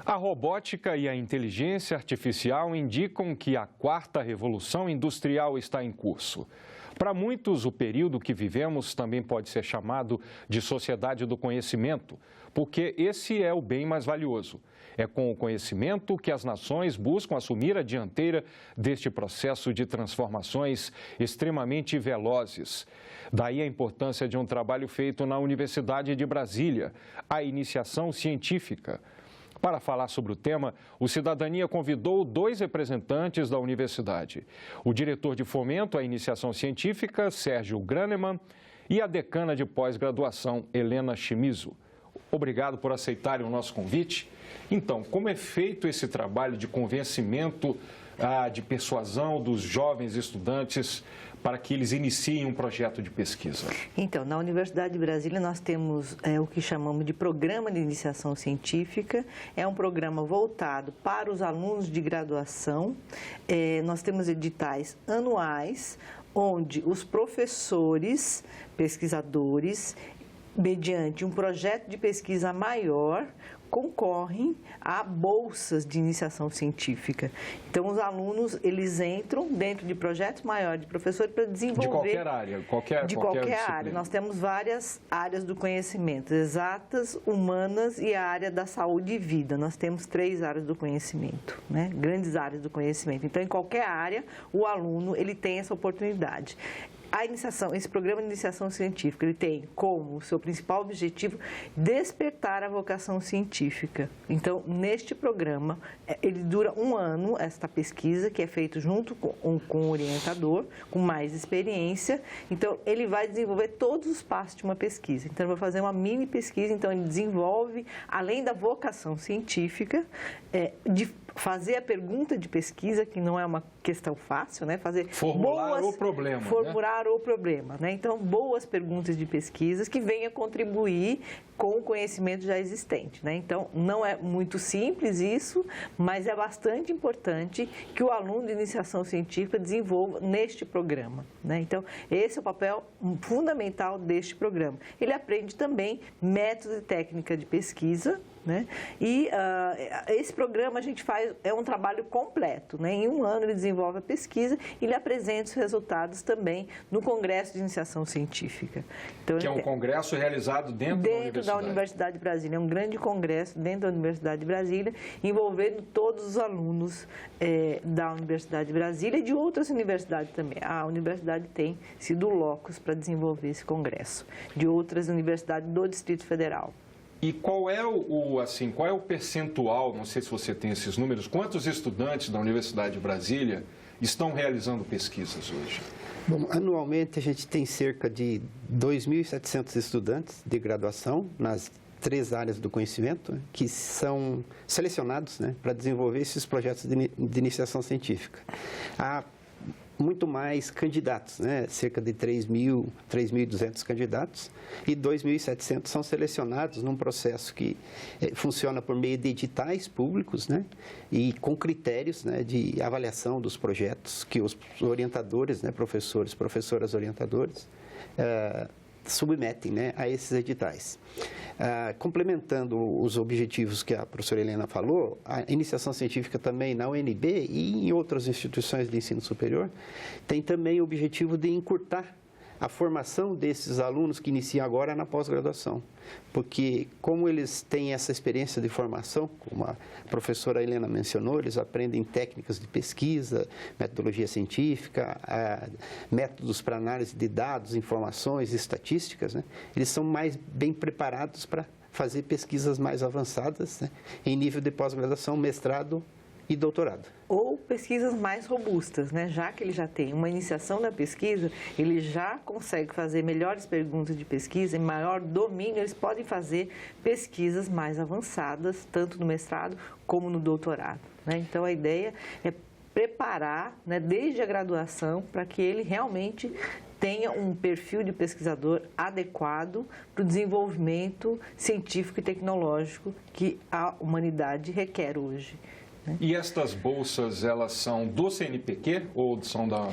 A robótica e a inteligência artificial indicam que a quarta revolução industrial está em curso. Para muitos, o período que vivemos também pode ser chamado de sociedade do conhecimento, porque esse é o bem mais valioso. É com o conhecimento que as nações buscam assumir a dianteira deste processo de transformações extremamente velozes. Daí a importância de um trabalho feito na Universidade de Brasília, a iniciação científica. Para falar sobre o tema, o Cidadania convidou 2 representantes da universidade. O diretor de fomento à iniciação científica, Sérgio Graneman, e a decana de pós-graduação, Helena Chimizo. Obrigado por aceitarem o nosso convite. Então, como é feito esse trabalho de convencimento, de persuasão dos jovens estudantes para que eles iniciem um projeto de pesquisa? Então, na Universidade de Brasília nós temos o que chamamos de Programa de Iniciação Científica. É um programa voltado para os alunos de graduação. Nós temos editais anuais, onde os professores, pesquisadores, mediante um projeto de pesquisa maior, concorrem a bolsas de iniciação científica. Então, os alunos, eles entram dentro de projetos maiores de professores para desenvolver... De qualquer área, qualquer área. Nós temos várias áreas do conhecimento, exatas, humanas e a área da saúde e vida. Nós temos 3 áreas do conhecimento, né? Grandes áreas do conhecimento. Então, em qualquer área, o aluno, ele tem essa oportunidade. Esse programa de iniciação científica, ele tem como seu principal objetivo despertar a vocação científica. Então, neste programa, ele dura 1 ano, esta pesquisa, que é feita junto com o orientador, com mais experiência. Então, ele vai desenvolver todos os passos de uma pesquisa. Então, ele vai fazer uma mini pesquisa, então ele desenvolve, além da vocação científica, de fazer a pergunta de pesquisa, que não é uma questão fácil, né? Formular o problema. Né? Então, boas perguntas de pesquisas que venham contribuir com o conhecimento já existente, né? Então, não é muito simples isso, mas é bastante importante que o aluno de iniciação científica desenvolva neste programa, né? Então, esse é o papel fundamental deste programa. Ele aprende também métodos e técnica de pesquisa, né? E esse programa a gente faz, é um trabalho completo, né? Em 1 ano ele desenvolve a pesquisa e ele apresenta os resultados também no Congresso de Iniciação Científica. Então, que é um congresso realizado dentro da Universidade de Brasília. É um grande congresso dentro da Universidade de Brasília, envolvendo todos os alunos da Universidade de Brasília e de outras universidades também. A universidade tem sido o locus para desenvolver esse congresso, de outras universidades do Distrito Federal. E qual é o percentual, não sei se você tem esses números, quantos estudantes da Universidade de Brasília estão realizando pesquisas hoje? Bom, anualmente a gente tem cerca de 2.700 estudantes de graduação nas 3 áreas do conhecimento que são selecionados, né, para desenvolver esses projetos de iniciação científica. Há muito mais candidatos, né? Cerca de 3.200 candidatos e 2.700 são selecionados num processo que funciona por meio de editais públicos, né? E com critérios, né, de avaliação dos projetos que os orientadores, né, professoras orientadores, submetem, né, a esses editais. Complementando os objetivos que a professora Helena falou, a iniciação científica também na UNB e em outras instituições de ensino superior tem também o objetivo de encurtar a formação desses alunos que iniciam agora na pós-graduação, porque como eles têm essa experiência de formação, como a professora Helena mencionou, eles aprendem técnicas de pesquisa, metodologia científica, métodos para análise de dados, informações, estatísticas, né? Eles são mais bem preparados para fazer pesquisas mais avançadas, né, em nível de pós-graduação, mestrado e doutorado. Ou pesquisas mais robustas, né? Já que ele já tem uma iniciação na pesquisa, ele já consegue fazer melhores perguntas de pesquisa, em maior domínio, eles podem fazer pesquisas mais avançadas, tanto no mestrado como no doutorado, né? Então, a ideia é preparar, né, desde a graduação para que ele realmente tenha um perfil de pesquisador adequado para o desenvolvimento científico e tecnológico que a humanidade requer hoje. E estas bolsas, elas são do CNPq ou são da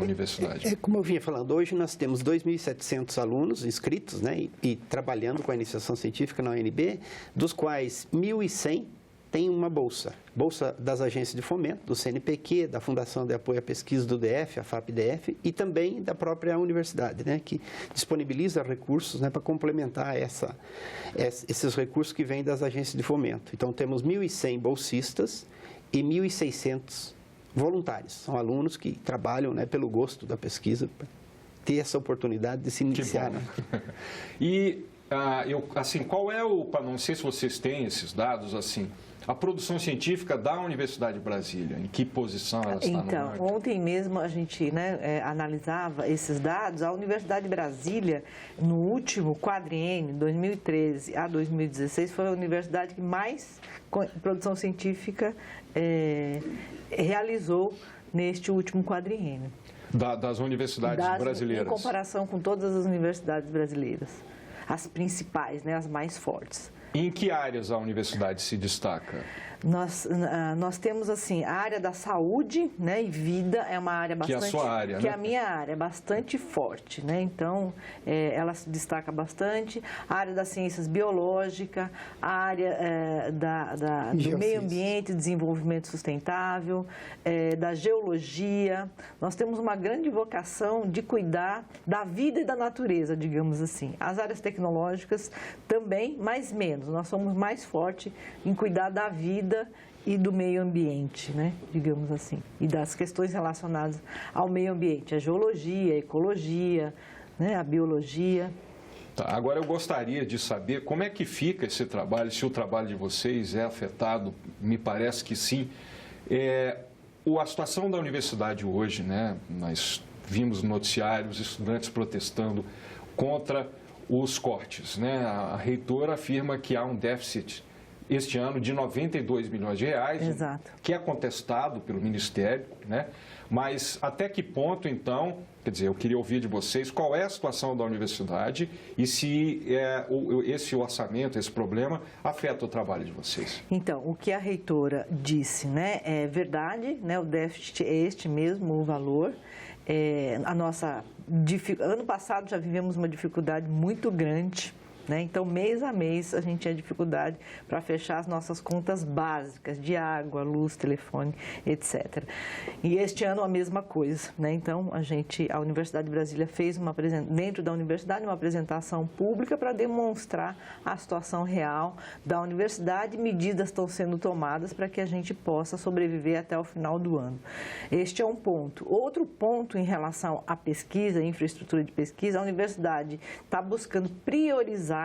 universidade? Como eu vinha falando, hoje nós temos 2.700 alunos inscritos, né, e trabalhando com a iniciação científica na UNB, dos quais 1.100 tem uma bolsa das agências de fomento, do CNPq, da Fundação de Apoio à Pesquisa do DF, a FAPDF, e também da própria universidade, né, que disponibiliza recursos, né, para complementar esses recursos que vêm das agências de fomento. Então, temos 1.100 bolsistas e 1.600 voluntários. São alunos que trabalham, né, pelo gosto da pesquisa, para ter essa oportunidade de se iniciar. Né? E, qual é para não sei se vocês têm esses dados, assim, a produção científica da Universidade de Brasília, em que posição ela está no ranking? Ontem mesmo a gente analisava esses dados. A Universidade de Brasília, no último quadriênio, 2013 a 2016, foi a universidade que mais produção científica realizou neste último quadriênio. Das universidades brasileiras? Em comparação com todas as universidades brasileiras, as principais, né, as mais fortes. Em que áreas a universidade se destaca? Nós temos, assim, a área da saúde, né, e vida é uma área bastante... Que é a sua área, que né? é a minha área, é bastante forte, né? Então, ela se destaca bastante. A área das ciências biológicas, a área do meio ambiente, desenvolvimento sustentável, da geologia. Nós temos uma grande vocação de cuidar da vida e da natureza, digamos assim. As áreas tecnológicas também, mas menos. Nós somos mais fortes em cuidar da vida e do meio ambiente, né? Digamos assim, e das questões relacionadas ao meio ambiente, a geologia, a ecologia, né? A biologia. Tá, agora eu gostaria de saber como é que fica esse trabalho, se o trabalho de vocês é afetado, me parece que sim. A situação da universidade hoje, né? Nós vimos no noticiário os estudantes protestando contra os cortes, né? A reitora afirma que há um déficit este ano de 92 milhões de reais, Exato. Que é contestado pelo Ministério, né? Mas até que ponto, então, quer dizer, eu queria ouvir de vocês qual é a situação da universidade e se esse orçamento, esse problema, afeta o trabalho de vocês. Então, o que a reitora disse, né, é verdade, né, o déficit é este mesmo, o valor. Ano passado já vivemos uma dificuldade muito grande, né? Então, mês a mês, a gente tinha dificuldade para fechar as nossas contas básicas de água, luz, telefone, etc. E este ano a mesma coisa, né? Então, a Universidade de Brasília fez dentro da universidade uma apresentação pública para demonstrar a situação real da universidade. Medidas estão sendo tomadas para que a gente possa sobreviver até o final do ano. Este é um ponto. Outro ponto em relação à pesquisa, infraestrutura de pesquisa, a universidade está buscando priorizar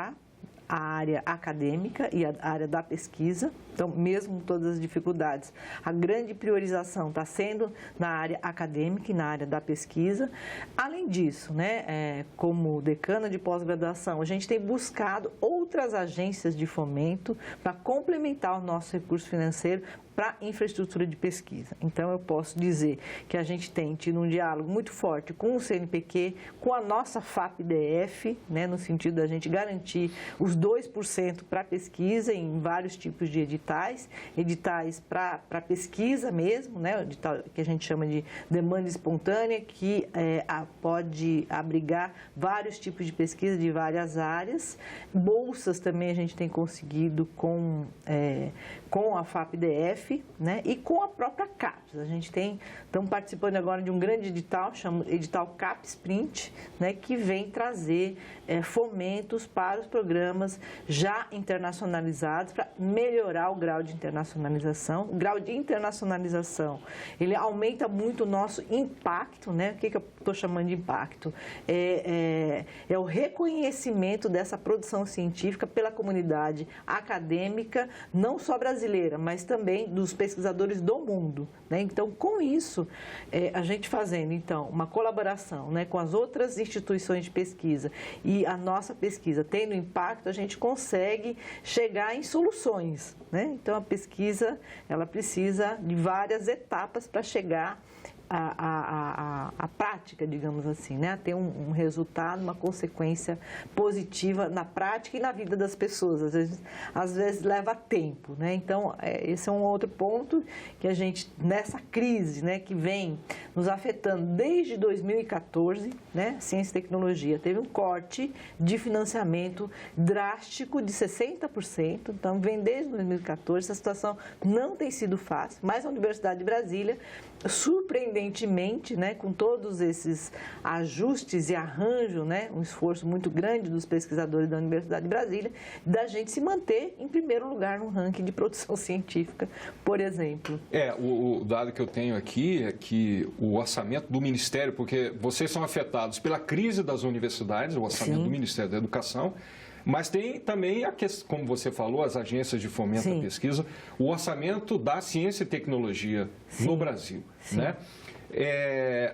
a área acadêmica e a área da pesquisa. Então, mesmo com todas as dificuldades, a grande priorização está sendo na área acadêmica e na área da pesquisa. Além disso, né, como decana de pós-graduação, a gente tem buscado outras agências de fomento para complementar o nosso recurso financeiro para infraestrutura de pesquisa. Então, eu posso dizer que a gente tem tido um diálogo muito forte com o CNPq, com a nossa FAPDF, né, no sentido da gente garantir os 2% para pesquisa em vários tipos de editais para pesquisa mesmo, né, edital que a gente chama de demanda espontânea, que pode abrigar vários tipos de pesquisa de várias áreas. Bolsas também a gente tem conseguido com a FAPDF, né, e com a própria CAPES. Estamos participando agora de um grande edital, chama edital CAPES Print, né, que vem trazer fomentos para os programas já internacionalizados, para melhorar o grau de internacionalização. O grau de internacionalização, ele aumenta muito o nosso impacto, né? O que eu estou chamando de impacto? É o reconhecimento dessa produção científica pela comunidade acadêmica, não só brasileira, mas também dos pesquisadores do mundo, né? Então, com isso, a gente fazendo, então, uma colaboração, né, com as outras instituições de pesquisa e a nossa pesquisa tendo impacto, a gente consegue chegar em soluções, né? Então, a pesquisa, ela precisa de várias etapas para chegar a prática, digamos assim, né? A ter um resultado, uma consequência positiva na prática e na vida das pessoas. Às vezes leva tempo, né? Então, esse é um outro ponto que a gente, nessa crise, né, que vem nos afetando desde 2014, né, ciência e tecnologia, teve um corte de financiamento drástico de 60%, então vem desde 2014, essa situação não tem sido fácil, mas a Universidade de Brasília, surpreendentemente, né, com todos esses ajustes e arranjo, né, um esforço muito grande dos pesquisadores da Universidade de Brasília, da gente se manter em primeiro lugar no ranking de produção científica, por exemplo. O dado que eu tenho aqui é que o orçamento do Ministério, porque vocês são afetados pela crise das universidades, o orçamento Sim. do Ministério da Educação, mas tem também, como você falou, as agências de fomento à pesquisa, o orçamento da ciência e tecnologia Sim. no Brasil, Sim. né?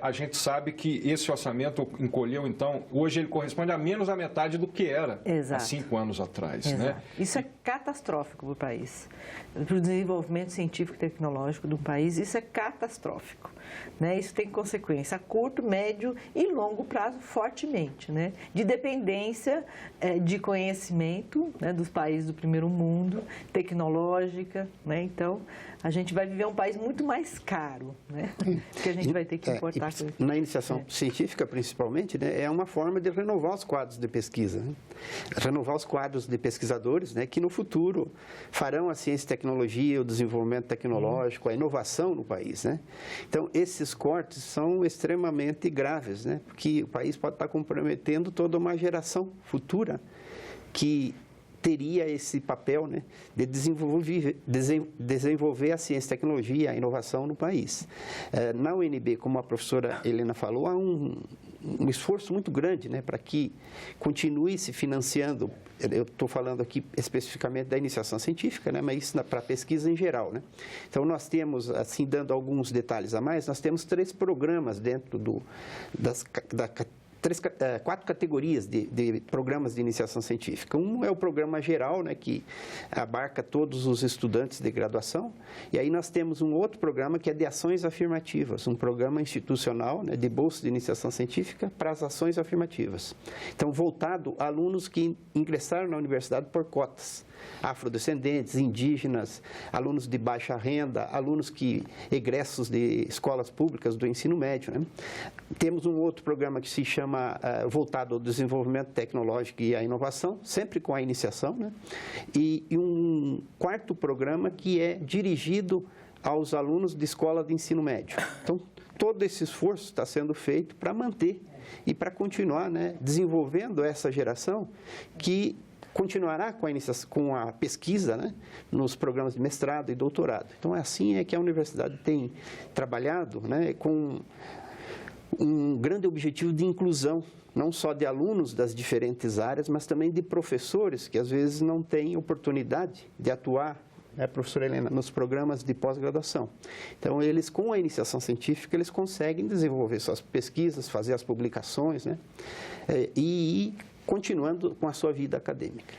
A gente sabe que esse orçamento encolheu, então, hoje ele corresponde a menos da metade do que era há 5 anos atrás. Né? Isso é catastrófico para o país. Para o desenvolvimento científico e tecnológico do país, isso é catastrófico. Né? Isso tem consequência a curto, médio e longo prazo fortemente, né? De dependência de conhecimento, né, dos países do primeiro mundo, tecnológica. Né? Então, a gente vai viver um país muito mais caro, né? Que a gente vai ter que importar. Na iniciação científica, principalmente, né, é uma forma de renovar os quadros de pesquisa. Né? Renovar os quadros de pesquisadores, né, que no futuro farão a ciência e tecnologia, o desenvolvimento tecnológico, a inovação no país. Né? Então, esses cortes são extremamente graves, né? Porque o país pode estar comprometendo toda uma geração futura que teria esse papel, né, de desenvolver a ciência e tecnologia, a inovação no país. Na UNB, como a professora Helena falou, há um esforço muito grande, né, para que continue se financiando. Eu estou falando aqui especificamente da iniciação científica, né, mas isso para a pesquisa em geral. Né? Então, nós temos, assim, dando alguns detalhes a mais, nós temos 3 programas dentro da 4 categorias de programas de iniciação científica. Um é o programa geral, né, que abarca todos os estudantes de graduação, e aí nós temos um outro programa que é de ações afirmativas, um programa institucional, né, de bolsa de iniciação científica para as ações afirmativas. Então, voltado a alunos que ingressaram na universidade por cotas, afrodescendentes, indígenas, alunos de baixa renda, alunos que egressos de escolas públicas do ensino médio. Né? Temos um outro programa que se chama voltado ao desenvolvimento tecnológico e à inovação, sempre com a iniciação, né? E um quarto programa que é dirigido aos alunos de escola de ensino médio. Então, todo esse esforço está sendo feito para manter e para continuar, né, desenvolvendo essa geração que continuará com a pesquisa, né, nos programas de mestrado e doutorado. Então, assim é que a universidade tem trabalhado, né, com um grande objetivo de inclusão, não só de alunos das diferentes áreas, mas também de professores que às vezes não têm oportunidade de atuar, né, professora Helena, nos programas de pós-graduação. Então, eles, com a iniciação científica, eles conseguem desenvolver suas pesquisas, fazer as publicações, né, e ir continuando com a sua vida acadêmica.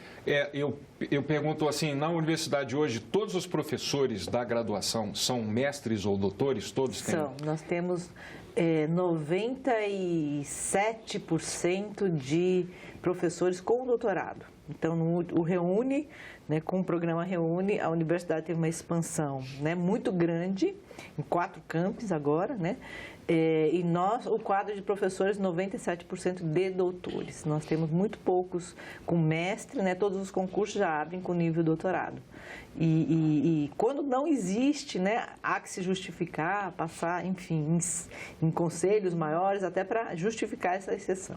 Eu pergunto assim, na universidade hoje, todos os professores da graduação são mestres ou doutores? Todos têm? São. Nós temos 97% de professores com doutorado. Então, o Reúne, né, com o programa Reúne, a universidade teve uma expansão, né, muito grande, em 4 campos agora, né? E o quadro de professores, 97% de doutores. Nós temos muito poucos com mestre, né? Todos os concursos já abrem com nível doutorado. E quando não existe, né, há que se justificar, passar, enfim, em conselhos maiores, até para justificar essa exceção.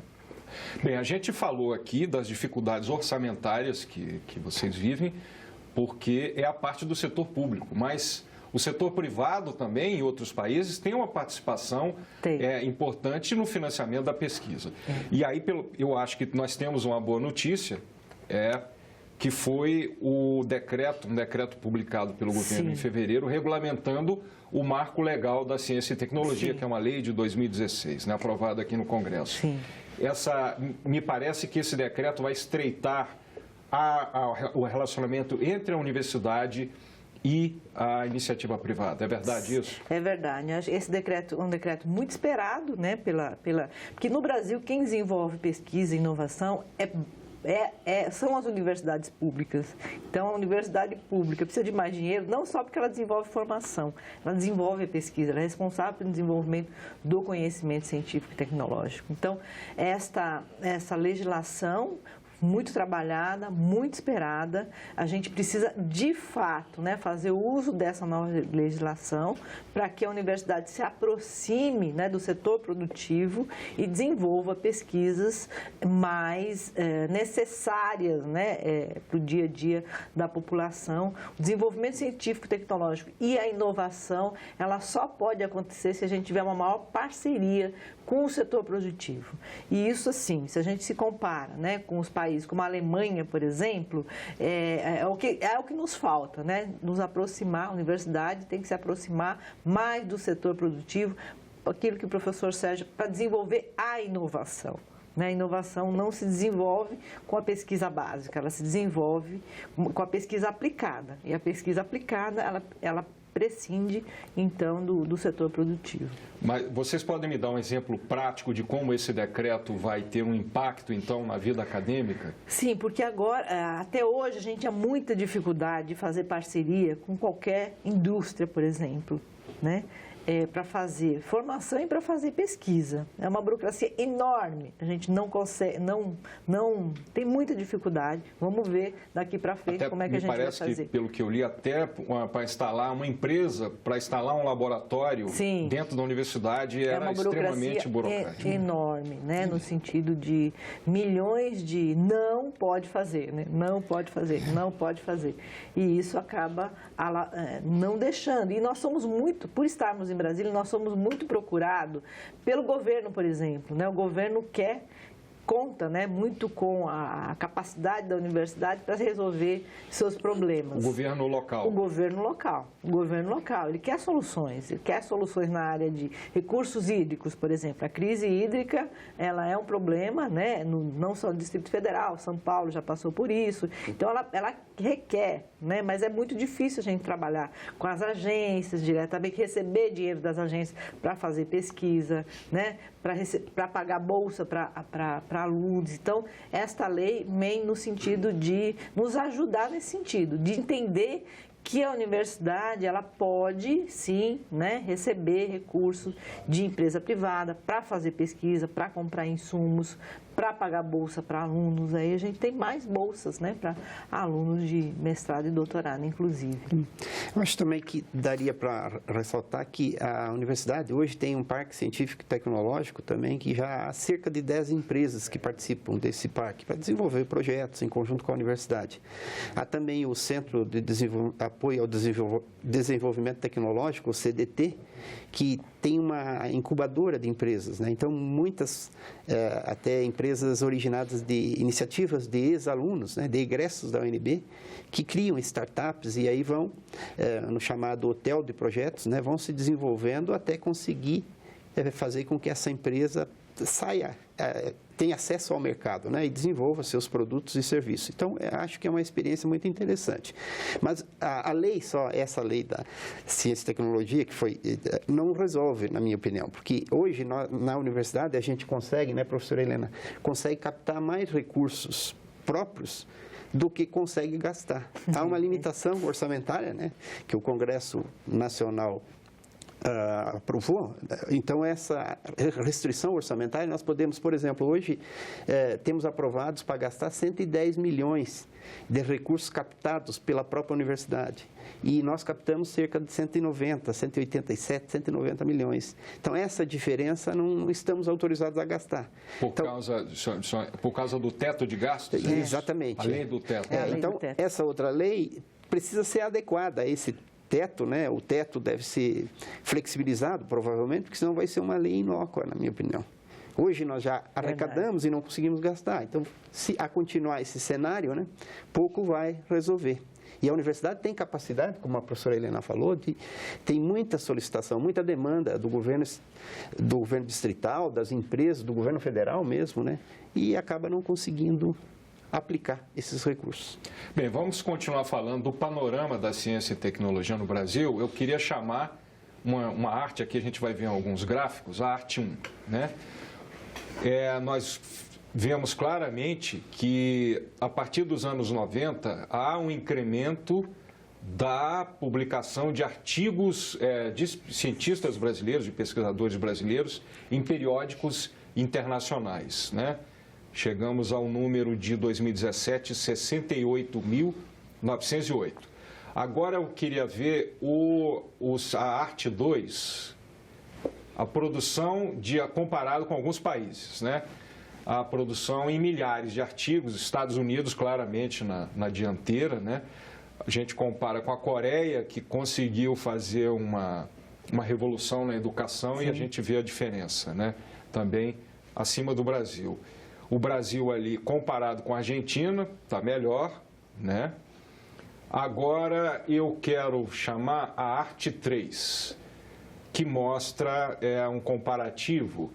Bem, a gente falou aqui das dificuldades orçamentárias que vocês vivem, porque é a parte do setor público, mas o setor privado também, em outros países, tem uma participação importante no financiamento da pesquisa. E aí, eu acho que nós temos uma boa notícia, que foi um decreto publicado pelo governo em fevereiro, regulamentando o marco legal da ciência e tecnologia, que é uma lei de 2016, né, aprovada aqui no Congresso. Me parece que esse decreto vai estreitar o relacionamento entre a universidade e a iniciativa privada. É verdade isso? É verdade. Esse decreto é um decreto muito esperado, né, porque no Brasil quem desenvolve pesquisa e inovação são as universidades públicas. Então, a universidade pública precisa de mais dinheiro, não só porque ela desenvolve formação, ela desenvolve a pesquisa, ela é responsável pelo desenvolvimento do conhecimento científico e tecnológico. Então, essa legislação muito trabalhada, muito esperada. A gente precisa, de fato, né, fazer uso dessa nova legislação para que a universidade se aproxime, né, do setor produtivo e desenvolva pesquisas mais necessárias, né, para o dia a dia da população. O desenvolvimento científico e tecnológico e a inovação, ela só pode acontecer se a gente tiver uma maior parceria com o setor produtivo. E isso, assim, se a gente se compara, né, com os países como a Alemanha, por exemplo, é o que nos falta, né? Nos aproximar, a universidade tem que se aproximar mais do setor produtivo, aquilo que o professor Sérgio, para desenvolver a inovação. A inovação não se desenvolve com a pesquisa básica, ela se desenvolve com a pesquisa aplicada. E a pesquisa aplicada, ela prescinde, então, do setor produtivo. Mas vocês podem me dar um exemplo prático de como esse decreto vai ter um impacto, então, na vida acadêmica? Sim, porque agora, até hoje, a gente tinha muita dificuldade de fazer parceria com qualquer indústria, por exemplo, né? Para fazer formação e para fazer pesquisa. É uma burocracia enorme. A gente não consegue, não tem muita dificuldade. Vamos ver daqui para frente até como é que a gente vai fazer. Me parece que, pelo que eu li, até para instalar uma empresa, para instalar um laboratório Sim, dentro da universidade, era extremamente burocrático. Enorme, né? No sentido de milhões de não pode fazer, né? Não pode fazer, não pode fazer. E isso acaba não deixando. E nós somos muito, por estarmos em Brasília, nós somos muito procurados pelo governo, por exemplo, né? O governo conta, né, muito com a capacidade da universidade para resolver seus problemas. O governo local. O governo local. O governo local. Ele quer soluções na área de recursos hídricos, por exemplo. A crise hídrica, ela é um problema, né, não só no Distrito Federal, São Paulo já passou por isso. Então, ela requer, né, mas é muito difícil a gente trabalhar com as agências, receber dinheiro das agências para fazer pesquisa, né, para pagar bolsa para alunos. Então, esta lei vem no sentido de nos ajudar nesse sentido, de entender que a universidade ela pode, sim, né, receber recursos de empresa privada para fazer pesquisa, para comprar insumos, para pagar bolsa para alunos. Aí a gente tem mais bolsas, né, para alunos de mestrado e doutorado, inclusive. Eu acho também que daria para ressaltar que a universidade hoje tem um parque científico e tecnológico também, que já há cerca de 10 empresas que participam desse parque para desenvolver projetos em conjunto com a universidade. Há também o Centro de Apoio ao Desenvolvimento Tecnológico, o CDT, que tem uma incubadora de empresas, né? Então, muitas, até empresas originadas de iniciativas de ex-alunos, né, de egressos da UNB, que criam startups e aí vão, no chamado hotel de projetos, né, vão se desenvolvendo até conseguir fazer com que essa empresa tenha acesso ao mercado, né, e desenvolva seus produtos e serviços. Então, acho que é uma experiência muito interessante. Mas a lei, só essa lei da ciência e tecnologia, não resolve, na minha opinião, porque hoje na universidade a gente consegue, né, professora Helena, consegue captar mais recursos próprios do que consegue gastar. Há uma limitação orçamentária, né, que o Congresso Nacional aprovou. Então, essa restrição orçamentária, nós podemos, por exemplo, hoje temos aprovados para gastar 110 milhões de recursos captados pela própria universidade. E nós captamos cerca de 187, 190 milhões. Então, essa diferença não estamos autorizados a gastar. Por causa do teto de gastos? Exatamente. A lei do teto. Então, essa outra lei precisa ser adequada a esse teto, né? O teto deve ser flexibilizado, provavelmente, porque senão vai ser uma lei inócua, na minha opinião. Hoje nós já arrecadamos e não conseguimos gastar. Então, se a continuar esse cenário, né, pouco vai resolver. E a universidade tem capacidade, como a professora Helena falou, tem muita solicitação, muita demanda do governo distrital, das empresas, do governo federal mesmo, né? E acaba não conseguindo aplicar esses recursos. Bem, vamos continuar falando do panorama da ciência e tecnologia no Brasil. Eu queria chamar uma arte, aqui a gente vai ver alguns gráficos, a arte 1, né? Nós vemos claramente que, a partir dos anos 90, há um incremento da publicação de artigos de cientistas brasileiros, de pesquisadores brasileiros, em periódicos internacionais, né? Chegamos ao número de 2017, 68.908. Agora eu queria ver a arte 2, a produção comparado com alguns países, né? A produção em milhares de artigos, Estados Unidos claramente na dianteira, né? A gente compara com a Coreia, que conseguiu fazer uma revolução na educação. Sim. E a gente vê a diferença, né? Também acima do Brasil. O Brasil ali, comparado com a Argentina, está melhor, né? Agora eu quero chamar a arte 3, que mostra um comparativo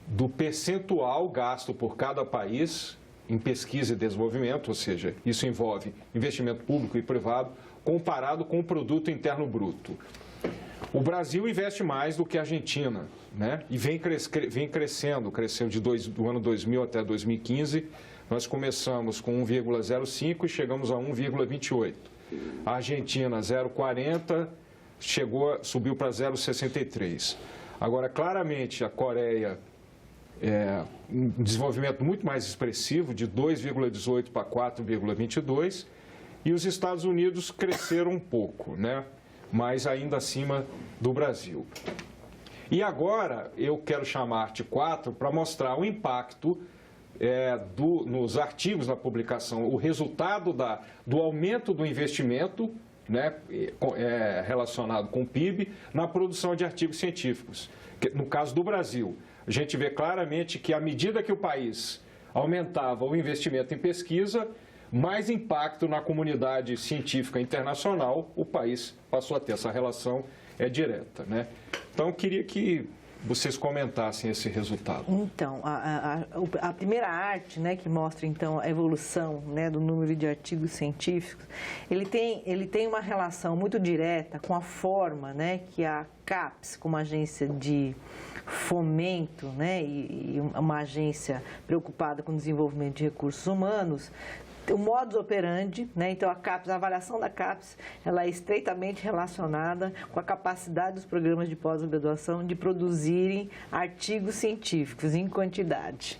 do percentual gasto por cada país em pesquisa e desenvolvimento, ou seja, isso envolve investimento público e privado, comparado com o produto interno bruto. O Brasil investe mais do que a Argentina, né? E vem crescendo, cresceu do ano 2000 até 2015, nós começamos com 1,05 e chegamos a 1,28. A Argentina, 0,40, subiu para 0,63. Agora, claramente, a Coreia um desenvolvimento muito mais expressivo, de 2,18 para 4,22, e os Estados Unidos cresceram um pouco, né? Mas ainda acima do Brasil. E agora eu quero chamar a arte 4 para mostrar o impacto nos artigos da publicação, o resultado do aumento do investimento, né, relacionado com o PIB, na produção de artigos científicos. No caso do Brasil, a gente vê claramente que, à medida que o país aumentava o investimento em pesquisa, mais impacto na comunidade científica internacional o país passou a ter. Essa relação é direta, né? Então, eu queria que vocês comentassem esse resultado. Então, a primeira arte, né, que mostra, então, a evolução, né, do número de artigos científicos, ele tem uma relação muito direta com a forma, né, que a CAPES, como agência de fomento, né, e uma agência preocupada com o desenvolvimento de recursos humanos, o modus operandi, né? Então a avaliação da CAPES, ela é estreitamente relacionada com a capacidade dos programas de pós-graduação de produzirem artigos científicos em quantidade.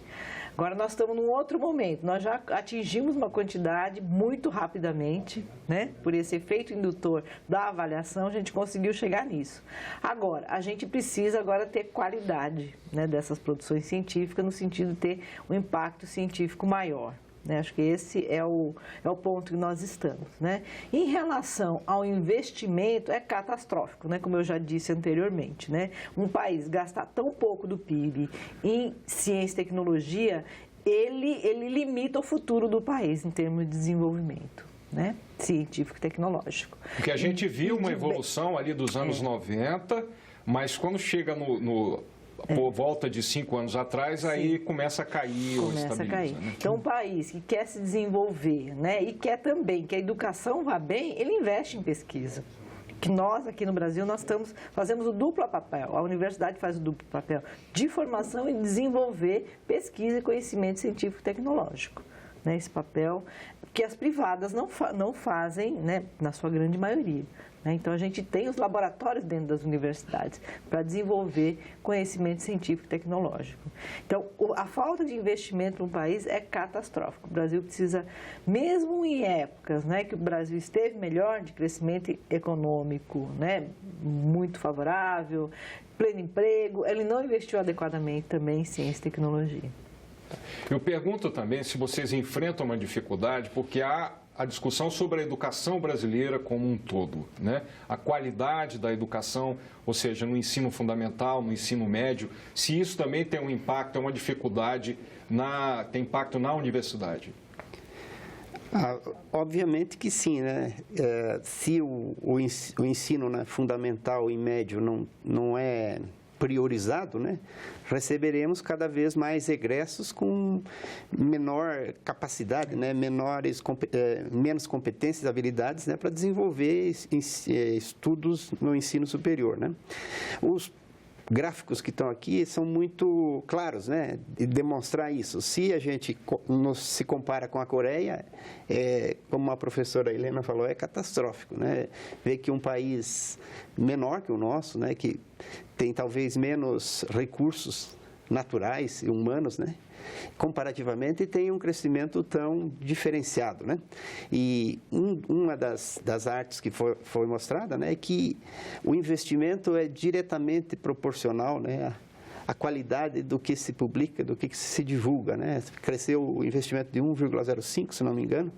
Agora nós estamos num outro momento, nós já atingimos uma quantidade muito rapidamente, né? Por esse efeito indutor da avaliação, a gente conseguiu chegar nisso. Agora, a gente precisa agora ter qualidade, né, dessas produções científicas, no sentido de ter um impacto científico maior. Acho que esse é o ponto que nós estamos, né? Em relação ao investimento, é catastrófico, né? Como eu já disse anteriormente, né? Um país gastar tão pouco do PIB em ciência e tecnologia, ele limita o futuro do país em termos de desenvolvimento, né? Científico e tecnológico. Porque a gente viu uma evolução ali dos anos 90, mas quando chega por volta de 5 anos atrás, sim, aí começa a cair ou estabiliza. Né? Então, um país que quer se desenvolver, né, e quer também que a educação vá bem, ele investe em pesquisa. Que nós, aqui no Brasil, fazemos o duplo papel. A universidade faz o duplo papel de formação e desenvolver pesquisa e conhecimento científico e tecnológico. Né, esse papel que as privadas não fazem, né, na sua grande maioria. Então, a gente tem os laboratórios dentro das universidades para desenvolver conhecimento científico e tecnológico. Então, a falta de investimento no país é catastrófica. O Brasil precisa, mesmo em épocas, né, que o Brasil esteve melhor, de crescimento econômico, né, muito favorável, pleno emprego, ele não investiu adequadamente também em ciência e tecnologia. Eu pergunto também se vocês enfrentam uma dificuldade, porque há a discussão sobre a educação brasileira como um todo, né? A qualidade da educação, ou seja, no ensino fundamental, no ensino médio, se isso também tem um impacto, é uma dificuldade, tem impacto na universidade. Obviamente que sim, né? Se o ensino, né, fundamental e médio não é priorizado, né, receberemos cada vez mais egressos com menor capacidade, né, menos competências, habilidades, né, para desenvolver estudos no ensino superior, né. Os gráficos que estão aqui são muito claros, né, de demonstrar isso. Se a gente se compara com a Coreia, como a professora Helena falou, é catastrófico, né? Ver que um país menor que o nosso, né, que tem talvez menos recursos naturais e humanos, né, comparativamente tem um crescimento tão diferenciado, né? E uma das artes que foi mostrada, né, é que o investimento é diretamente proporcional, né, à qualidade do que se publica, do que se divulga, né? Cresceu o investimento de 1,05, se não me engano,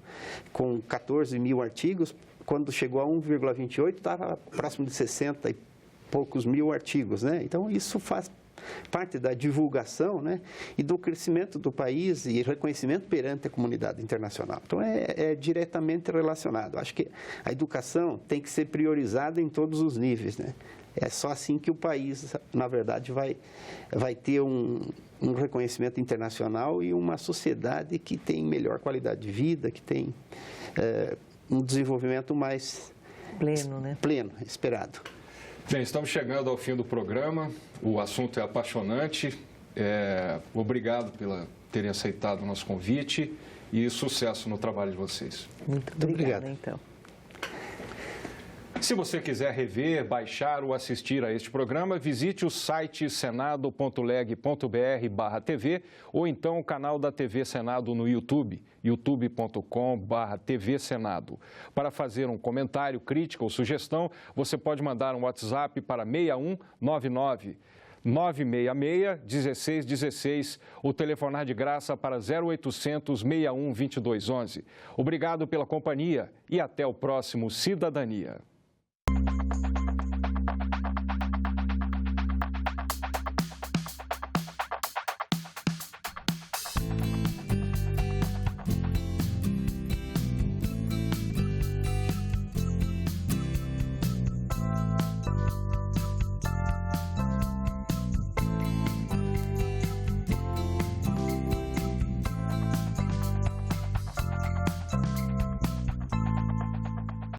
com 14 mil artigos. Quando chegou a 1,28, estava próximo de 60 e poucos mil artigos, né? Então, isso faz parte da divulgação, né, e do crescimento do país e reconhecimento perante a comunidade internacional. Então, é diretamente relacionado. Acho que a educação tem que ser priorizada em todos os níveis, né? É só assim que o país, na verdade, vai ter um reconhecimento internacional e uma sociedade que tem melhor qualidade de vida, que tem um desenvolvimento mais pleno, né? Pleno, esperado. Bem, estamos chegando ao fim do programa. O assunto é apaixonante. Obrigado por terem aceitado o nosso convite e sucesso no trabalho de vocês. Muito obrigado, então. Se você quiser rever, baixar ou assistir a este programa, visite o site senado.leg.br/TV ou então o canal da TV Senado no YouTube, youtube.com/TV Senado. Para fazer um comentário, crítica ou sugestão, você pode mandar um WhatsApp para 6199 966-1616 ou telefonar de graça para 0800 61 2211. Obrigado pela companhia e até o próximo Cidadania.